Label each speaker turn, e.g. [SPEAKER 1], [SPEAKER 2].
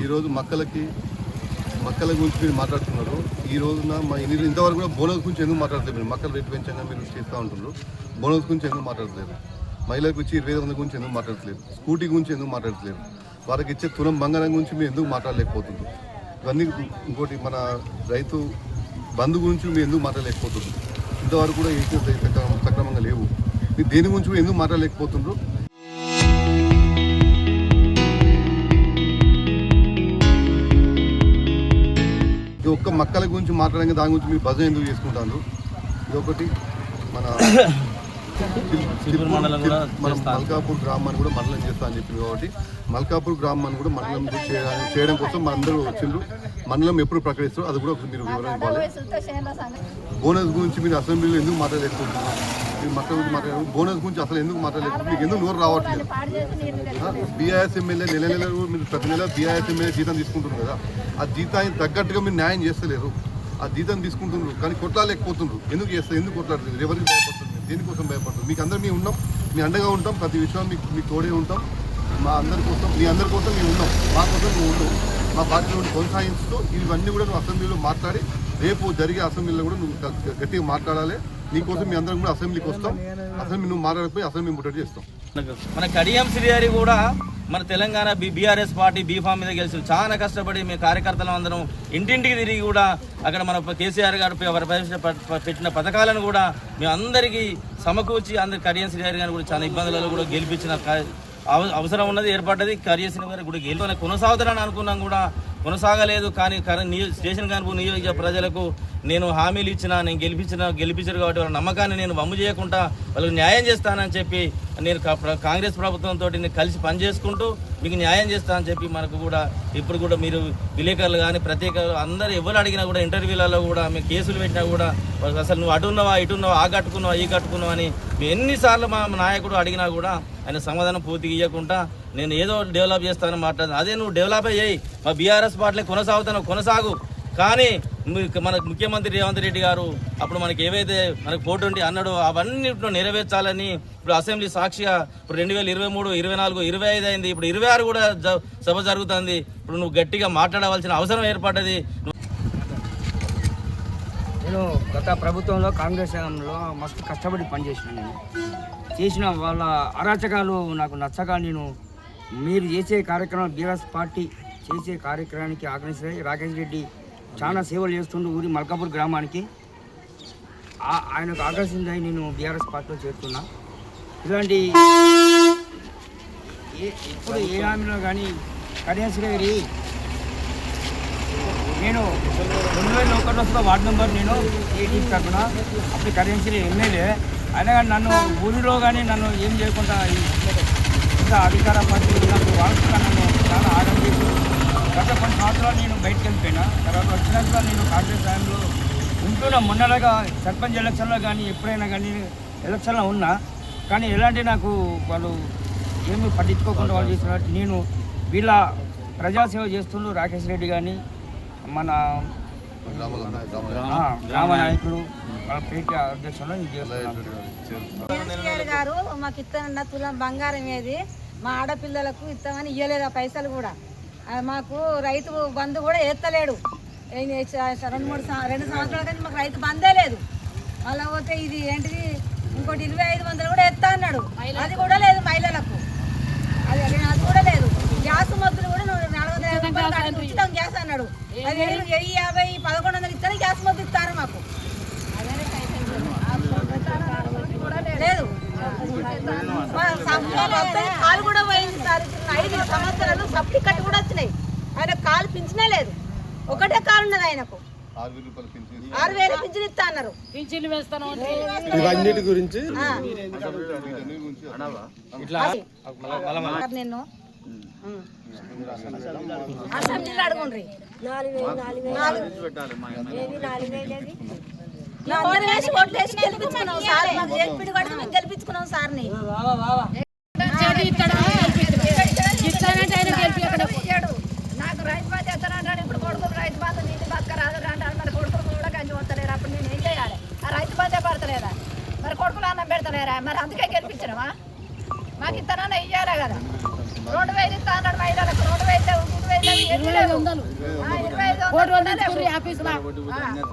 [SPEAKER 1] ఈరోజు మక్కల గురించి మీరు మాట్లాడుతున్నారు. ఈ రోజున మీరు ఇంతవరకు కూడా బోనస్ గురించి ఎందుకు మాట్లాడలేదు? మీరు మక్కల రేటు పెంచంగా మీరు చేస్తూ ఉంటున్నారు. బోనస్ గురించి ఎందుకు మాట్లాడలేదు? మహిళలకు ఇచ్చి 2500 గురించి ఎందుకు మాట్లాడలేదు? స్కూటీ గురించి ఎందుకు మాట్లాడలేదు? వాళ్ళకి ఇచ్చే తులం బంగారం గురించి మీరు ఎందుకు మాట్లాడలేకపోతున్నారు? ఇవన్నీ ఇంకోటి మన రైతు బంధు గురించి మీరు ఎందుకు మాట్లాడలేకపోతున్నారు? ఇంతవరకు కూడా ఏం సక్రమంగా లేవు. మీరు దేని గురించి కూడా ఎందుకు మాట్లాడలేకపోతున్నారు? ఇది ఒక్క మక్కల గురించి మాట్లాడడానికి దాని గురించి మీరు భజన ఎందుకు చేసుకుంటారు? ఇది ఒకటి మన మల్కాపూర్ గ్రామాన్ని కూడా మండలం చేస్తా అని చెప్పింది. కాబట్టి మల్కాపూర్ గ్రామాన్ని కూడా మండలం చేయడం కోసం మనందరూ వచ్చిండ్రు. మండలం ఎప్పుడు ప్రకటిస్తారో అది కూడా మీరు వివరణ ఇవ్వాలి. బోనస్ గురించి మీరు అసెంబ్లీలో ఎందుకు మాట్లాడలేకపోతున్నారు? మీరు మక్కల గురించి మాట్లాడారు. బోనస్ గురించి అసలు ఎందుకు మాట్లాడలేకపోతే మీకు ఎందుకు నోరు రావట్లేదు? బీఆర్ఎస్ ఎమ్మెల్యే నెల మీరు ప్రతి నెల బీఆర్ఎస్ ఎమ్మెల్యే జీతం తీసుకుంటున్నారు కదా, ఆ జీతానికి తగ్గట్టుగా మీరు న్యాయం చేస్తలేరు. ఆ జీతం తీసుకుంటున్నారు కానీ కొట్లాడలేకపోతున్నారు. ఎందుకు చేస్తారు? ఎందుకు కొట్లాడలేదు? ఎవరికి భయపడుతుంది? దేనికోసం భయపడుతుంది? మీకు అందరూ మేము ఉన్నాం, మీ అండగా ఉంటాం. ప్రతి విషయం మీకు తోడే ఉంటాం. మీ అందరి కోసం మేము ఉన్నాం. మా కోసం మేము ఉన్నాం. మా పార్టీలో కొనసాగిస్తూ ఇవన్నీ కూడా నువ్వు అసెంబ్లీలో మాట్లాడి రేపు జరిగే అసెంబ్లీలో కూడా నువ్వు గట్టిగా మాట్లాడాలి. నీకోసం మీ అందరం కూడా అసెంబ్లీకి వస్తాం. అసెంబ్లీ నువ్వు మాట్లాడకపోయి అసెంబ్లీ ముట్టడి చేస్తాం.
[SPEAKER 2] మన కడియం శ్రీహరి కూడా మన తెలంగాణ బీఆర్ఎస్ పార్టీ బీఫామ్ మీద గెలిచి చాలా కష్టపడి మీ కార్యకర్తలు అందరం ఇంటింటికి తిరిగి కూడా అక్కడ మన కేసీఆర్ గారు పెట్టిన పథకాలను కూడా మేము అందరికీ సమకూర్చి అందరి కడియం శ్రీహరి గారిని కూడా చాలా ఇబ్బందులలో కూడా గెలిపించిన అవసరం ఉన్నది, ఏర్పడ్డది. కడియం శ్రీహరి గారు కూడా గెలిపి కొనసాగుతారని అనుకున్నాం కూడా కొనసాగలేదు. కానీ స్టేషన్ కాన్పూర్ నియోజక ప్రజలకు నేను హామీలు ఇచ్చినా, నేను గెలిపించారు కాబట్టి వాళ్ళ నమ్మకాన్ని నేను వమ్ము చేయకుండా వాళ్ళకి న్యాయం చేస్తానని చెప్పి నేను కాంగ్రెస్ ప్రభుత్వంతో కలిసి పనిచేసుకుంటూ మీకు న్యాయం చేస్తానని చెప్పి మనకు కూడా ఇప్పుడు కూడా మీరు విలేకరులు కానీ ప్రత్యేక అందరూ ఎవరు అడిగినా కూడా ఇంటర్వ్యూలలో కూడా మేము కేసులు పెట్టినా కూడా అసలు నువ్వు అటున్నావా ఇటున్నావా ఆ కట్టుకున్నావా ఈ కట్టుకున్నావా అని ఎన్నిసార్లు మా నాయకుడు అడిగినా కూడా ఆయన సమాధానం పూర్తిగా ఇవ్వకుండా నేను ఏదో డెవలప్ చేస్తానని మాట్లాడుతాను. అదే నువ్వు డెవలప్ అయ్యాయి మా బీఆర్ఎస్ పార్టీలో కొనసాగు. కానీ మన ముఖ్యమంత్రి రేవంత్ రెడ్డి గారు అప్పుడు మనకి ఏవైతే మనకు 420 అన్నాడో అవన్నీ నెరవేర్చాలని ఇప్పుడు అసెంబ్లీ సాక్షిగా ఇప్పుడు 2023, 24, 25 అయింది. ఇప్పుడు 26 కూడా సభ జరుగుతుంది. ఇప్పుడు నువ్వు గట్టిగా మాట్లాడవలసిన అవసరం ఏర్పడ్డది.
[SPEAKER 3] నేను గత ప్రభుత్వంలో కాంగ్రెస్ లో మస్తు కష్టపడి పనిచేసిన చేసిన వాళ్ళ అరాచకాలు నాకు నచ్చక నేను మీరు చేసే కార్యక్రమం బీఆర్ఎస్ పార్టీ చేసే కార్యక్రమానికి ఆగ్రహించి రాకేష్ రెడ్డి చాలా సేవలు చేస్తుండే ఊరి మల్కాపూర్ గ్రామానికి ఆయనకు ఆకర్షించి నేను బీఆర్ఎస్ పార్టీలో చేరుతున్నా. ఇలాంటి ఇప్పుడు ఏ హామీలో కానీ కళ్యాణ్ గారి నేను 2001లో వార్డు మెంబర్ నేను ఏటీ తరఫున అప్పుడు కళ్యాణ్ ఎమ్మెల్యే అయినా కానీ నన్ను ఊరిలో కానీ నన్ను ఏం చేయకుండా ఇంకా అధికార పార్టీ నాకు వాడుతున్నా నన్ను చాలా ఆగం చేసి గత కొన్ని సంవత్సరాలు నేను బయటకు వెళ్ళిపోయినా. తర్వాత వచ్చినాక నేను కాంగ్రెస్ టైంలో ఉంటున్నా. మొన్నలాగా సర్పంచ్ ఎలక్షన్లో కానీ ఎప్పుడైనా కానీ ఎలక్షన్లో ఉన్నా కానీ ఎలాంటి నాకు వాళ్ళు ఏమీ పట్టించుకోకుండా వాళ్ళు చేస్తున్నారు. నేను వీళ్ళ ప్రజాసేవ చేస్తుండ్రు రాకేష్ రెడ్డి కానీ మన గ్రామ నాయకుడు వాళ్ళ పేటీ అధ్యక్షులు
[SPEAKER 4] గారు మాకు ఇస్తానన్న తులం బంగారం ఏది మా ఆడపిల్లలకు ఇస్తామని ఇవ్వలేదు. ఆ పైసలు కూడా మాకు రైతు బంధు కూడా ఎత్తలేడు. 2 సంవత్సరాల కానీ మాకు రైతు బందే లేదు. మళ్ళీ పోతే ఇది ఏంటిది ఇంకోటి 2500 కూడా ఎత్తా అన్నాడు. అది కూడా లేదు మహిళలకు. అది కూడా లేదు. గ్యాస్ మొద్దులు కూడా 450 ఉచితం గ్యాస్ అన్నాడు. అది 1050, 1100 ఇస్తాను గ్యాస్ మొద్దు ఇస్తారు మాకు లేదు. కాలు కూడా పోయింది సార్. 5 సంవత్సరాలు సబ్సిడీ కట్టు కూడా వచ్చినాయి. ఆయన కాలు పింఛనే లేదు. ఒకటే కాలు ఉన్నది ఆయనకు. 6000 పింఛన్ ఇస్తా అన్నారు. పింఛన్లు వేస్తాను
[SPEAKER 1] ఇవన్నిటి గురించి
[SPEAKER 4] నిన్ను అసెంబ్లీలో అడుగుండ్రి. 4,000 వేసి ఓట్లు వేసి గెలిపించుకున్నాం సార్. మాకు జడ్పీడి కూడా మేము గెలిపించుకున్నాం సార్ని. నాకు రైతు బాధ ఎత్తానంటాడు. ఇప్పుడు కొడుకు రైతు బాధ నీటి బతక రాదు అంటాడు. మరి కొడుకులు కూడా గంజి వస్తలేరు. అప్పుడు నేను ఏం చేయాలి? ఆ రైతు బాధే పడతలేదా? మరి కొడుకులు అన్నం పెడతలేరా? మరి అందుకే గెలిపించినవా? మాకు ఇస్తానన్నా ఇయ్యాలే కదా. 2000 ఇస్తా అన్నాడు మహిళలకు. 2000 2000 2500 కోటి వాళ్ళు తెచ్చుకుర్రు ఆఫీసులో